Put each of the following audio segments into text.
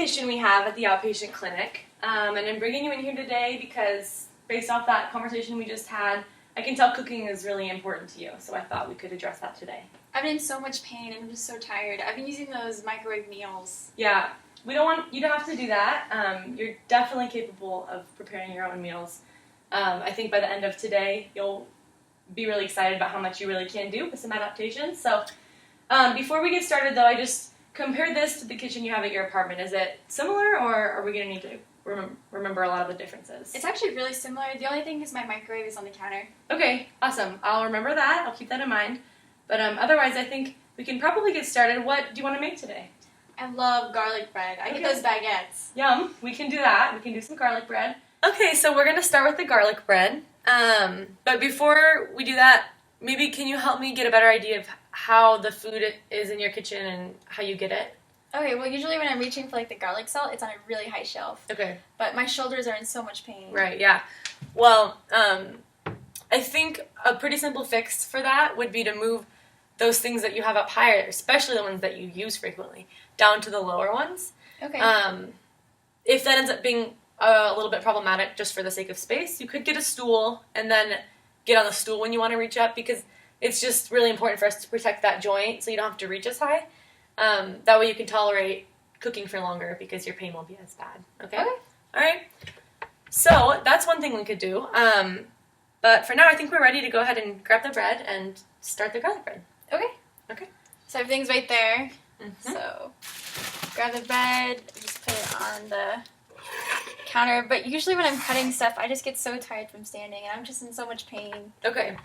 conversation we have at the outpatient clinic, and I'm bringing you in here today because based off that conversation we just had, I can tell cooking is really important to you, so I thought we could address that today. I've been in so much pain and I'm just so tired. I've been using those microwave meals. Yeah, we don't want you to have to do that. You're definitely capable of preparing your own meals. I think by the end of today, you'll be really excited about how much you really can do with some adaptations. So before we get started, though, I just compare this to the kitchen you have at your apartment. Is it similar, or are we going to need to remember a lot of the differences? It's actually really similar. The only thing is my microwave is on the counter. Okay, awesome. I'll remember that. I'll keep that in mind. But otherwise, I think we can probably get started. What do you want to make today? I love garlic bread. I get those baguettes. Yum. We can do that. We can do some garlic bread. Okay, so we're going to start with the garlic bread. But before we do that, maybe can you help me get a better idea of how the food is in your kitchen and how you get it? Okay, well, usually when I'm reaching for, like, the garlic salt, it's on a really high shelf. Okay. But my shoulders are in so much pain. Right, yeah. Well, I think a pretty simple fix for that would be to move those things that you have up higher, especially the ones that you use frequently, down to the lower ones. Okay. If that ends up being a little bit problematic just for the sake of space, you could get a stool and then get on the stool when you want to reach up, because it's just really important for us to protect that joint so you don't have to reach as high. That way you can tolerate cooking for longer because your pain won't be as bad. Okay? All right. So that's one thing we could do. But for now, I think we're ready to go ahead and grab the bread and start the garlic bread. Okay. Okay. So everything's right there. Mm-hmm. So grab the bread, just put it on the counter. But usually when I'm cutting stuff, I just get so tired from standing, and I'm just in so much pain. Okay.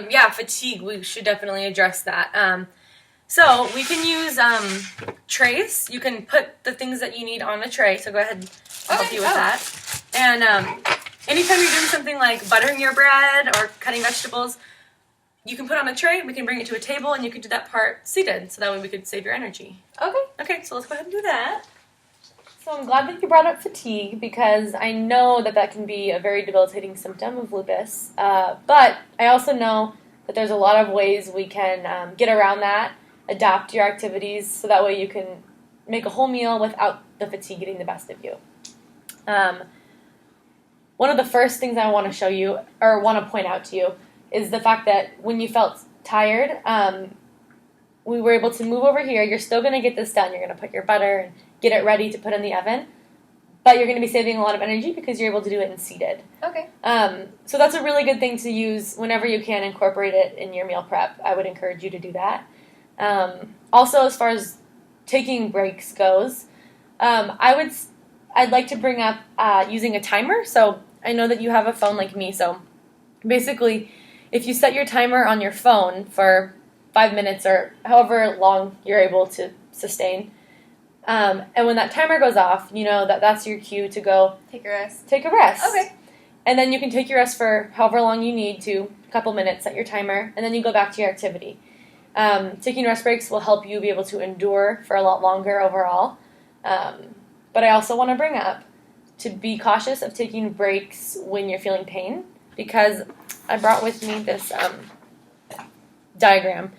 Yeah, fatigue. We should definitely address that. So we can use trays. You can put the things that you need on a tray. So go ahead and I'll help you with that. And anytime you're doing something like buttering your bread or cutting vegetables, you can put on a tray. We can bring it to a table, and you can do that part seated. So that way we could save your energy. Okay. Okay, so let's go ahead and do that. So I'm glad that you brought up fatigue, because I know that that can be a very debilitating symptom of lupus. But I also know that there's a lot of ways we can get around that, adapt your activities, so that way you can make a whole meal without the fatigue getting the best of you. One of the first things I want to show you, or want to point out to you, is the fact that when you felt tired, we were able to move over here. You're still going to get this done. You're going to put your butter and get it ready to put in the oven, but you're going to be saving a lot of energy because you're able to do it in seated. Okay. So that's a really good thing to use whenever you can incorporate it in your meal prep. I would encourage you to do that. Also, as far as taking breaks goes, I'd like to bring up using a timer. So I know that you have a phone like me, so basically if you set your timer on your phone for 5 minutes or however long you're able to sustain, and when that timer goes off, you know that's your cue to go take a rest. Take a rest. Okay. And then you can take your rest for however long you need to, a couple minutes, set your timer, and then you go back to your activity. Taking rest breaks will help you be able to endure for a lot longer overall. But I also want to bring up to be cautious of taking breaks when you're feeling pain, because I brought with me this diagram.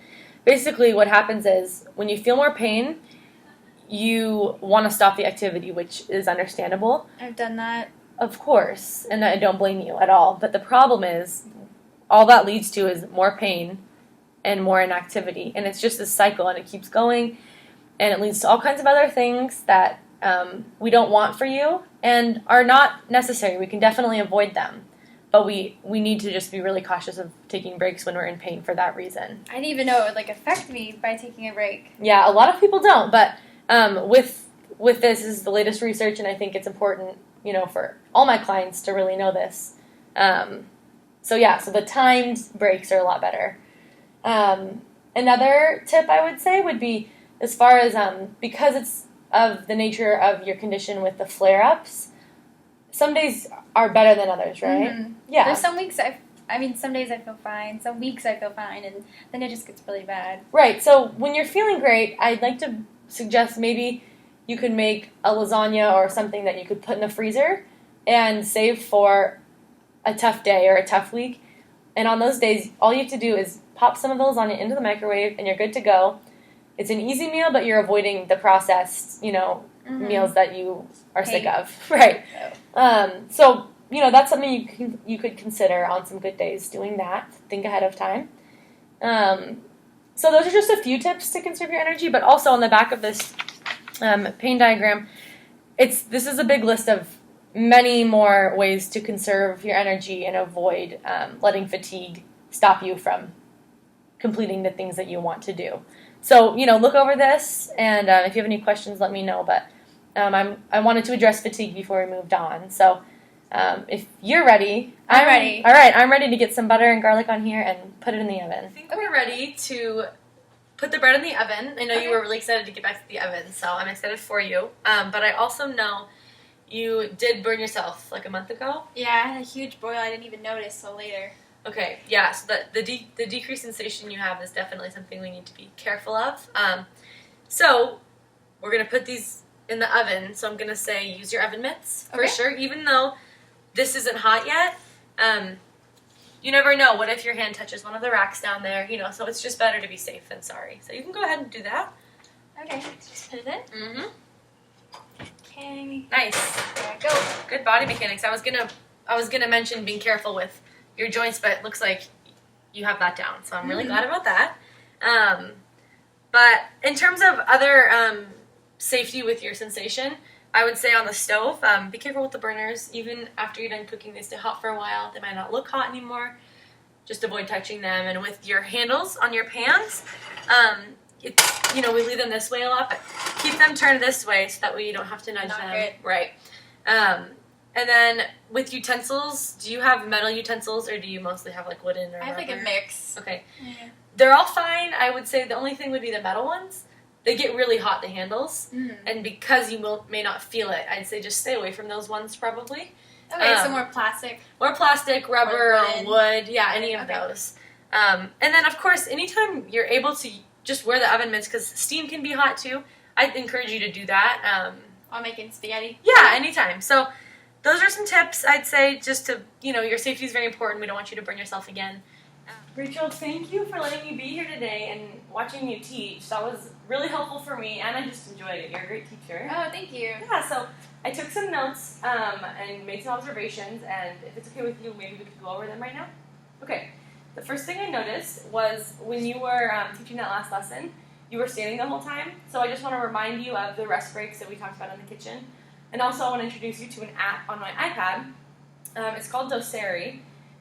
Basically what happens is when you feel more pain, you want to stop the activity, which is understandable. I've done that. Of course, and I don't blame you at all. But the problem is all that leads to is more pain and more inactivity. And it's just a cycle, and it keeps going, and it leads to all kinds of other things that we don't want for you and are not necessary. We can definitely avoid them. But we need to just be really cautious of taking breaks when we're in pain for that reason. I didn't even know it would affect me by taking a break. Yeah, a lot of people don't, but with this is the latest research, and I think it's important, for all my clients to really know this. So the timed breaks are a lot better. Another tip I would say would be, as far as because it's of the nature of your condition with the flare-ups, some days are better than others, right? Mm-hmm. Yeah. There's some weeks some days I feel fine, some weeks I feel fine, and then it just gets really bad. Right. So when you're feeling great, I'd like to suggest maybe you could make a lasagna or something that you could put in the freezer and save for a tough day or a tough week. And on those days, all you have to do is pop some of the lasagna into the microwave and you're good to go. It's an easy meal, but you're avoiding the processed, meals that you are sick Hate. of. Right. Oh. So, that's something you could consider on some good days doing that. Think ahead of time. So those are just a few tips to conserve your energy, but also on the back of this pain diagram, this is a big list of many more ways to conserve your energy and avoid letting fatigue stop you from completing the things that you want to do. So, look over this, and if you have any questions, let me know. But I wanted to address fatigue before we moved on. So if you're ready, I'm ready. All right, I'm ready to get some butter and garlic on here and put it in the oven. I think we're ready to put the bread in the oven. I know you were really excited to get back to the oven, so I'm excited for you. But I also know you did burn yourself like a month ago. Yeah, I had a huge boil. I didn't even notice till later. Okay, yeah, so the decreased sensation you have is definitely something we need to be careful of. So we're going to put these in the oven, so I'm going to say use your oven mitts for sure, even though this isn't hot yet. You never know. What if your hand touches one of the racks down there? So it's just better to be safe than sorry. So you can go ahead and do that. Okay, just put it in. Mm-hmm. Okay. Nice. There I go. Good body mechanics. I was gonna mention being careful with your joints, but it looks like you have that down. So I'm really glad about that. But in terms of other safety with your sensation, I would say on the stove, be careful with the burners. Even after you're done cooking, they stay hot for a while. They might not look hot anymore. Just avoid touching them. And with your handles on your pans, we leave them this way a lot, but keep them turned this way so that way you don't have to nudge them. Good. Right. And then with utensils, do you have metal utensils or do you mostly have like wooden or I have like a rubber? mix. Okay. Yeah. They're all fine. I would say the only thing would be the metal ones. They get really hot, the handles. Mm. And because you may not feel it, I'd say just stay away from those ones probably. Okay, so more plastic. Or plastic, rubber, or wooden. wood. Yeah, any of those. And then, of course, anytime you're able to just wear the oven mitts, because steam can be hot too, I'd encourage you to do that. While making spaghetti? Yeah, anytime. So those are some tips, I'd say, just to, your safety is very important. We don't want you to burn yourself again. Rachel, thank you for letting me be here today and watching you teach. That was really helpful for me, and I just enjoyed it. You're a great teacher. Oh, thank you. Yeah, so I took some notes and made some observations, and if it's okay with you, maybe we could go over them right now? Okay. The first thing I noticed was when you were teaching that last lesson, you were standing the whole time. So I just want to remind you of the rest breaks that we talked about in the kitchen. And also I want to introduce you to an app on my iPad. It's called Doceri.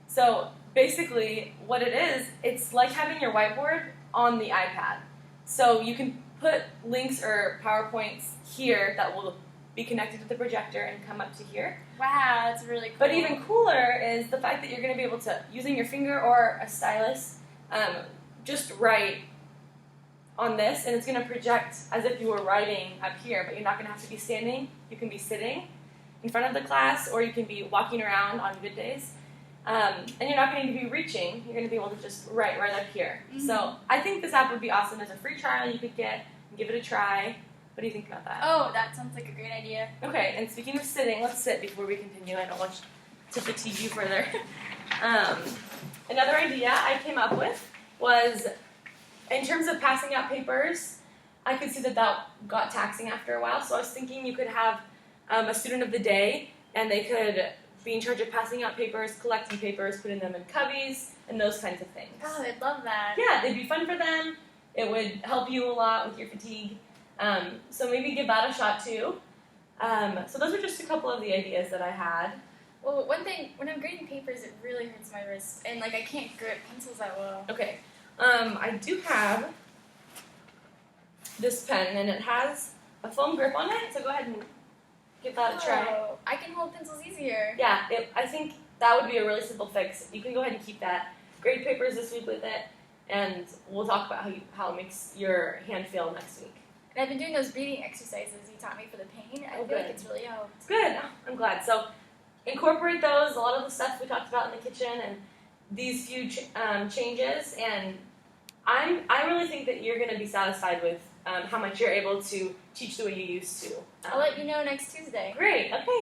So basically what it is, it's like having your whiteboard on the iPad. So you can put links or PowerPoints here that will be connected to the projector and come up to here. Wow, that's really cool. But even cooler is the fact that you're going to be able to, using your finger or a stylus, just write on this, and it's going to project as if you were writing up here, but you're not going to have to be standing. You can be sitting in front of the class, or you can be walking around on good days. And you're not going to be reaching. You're going to be able to just write right up here. Mm-hmm. So I think this app would be awesome as a free trial you could get and give it a try. What do you think about that? Oh, that sounds like a great idea. Okay, and speaking of sitting, let's sit before we continue. I don't want to fatigue you further. Another idea I came up with was, in terms of passing out papers, I could see that got taxing after a while, so I was thinking you could have a student of the day, and they could be in charge of passing out papers, collecting papers, putting them in cubbies, and those kinds of things. Oh, I'd love that. Yeah, they'd be fun for them. It would help you a lot with your fatigue. So maybe give that a shot too. So those are just a couple of the ideas that I had. Well, one thing, when I'm grading papers, it really hurts my wrist, and I can't grip pencils that well. Okay, I do have this pen, and it has a foam grip on it, so go ahead and give that a try. Oh, I can hold pencils easier. Yeah, I think that would be a really simple fix. You can go ahead and keep that. Grade papers this week with it, and we'll talk about how it makes your hand feel next week. And I've been doing those breathing exercises you taught me for the pain. I feel like it's really helped. Good. I'm glad. So incorporate those, a lot of the stuff we talked about in the kitchen, and these few changes. And I really think that you're going to be satisfied with how much you're able to teach the way you used to. I'll let you know next Tuesday. Great. Okay.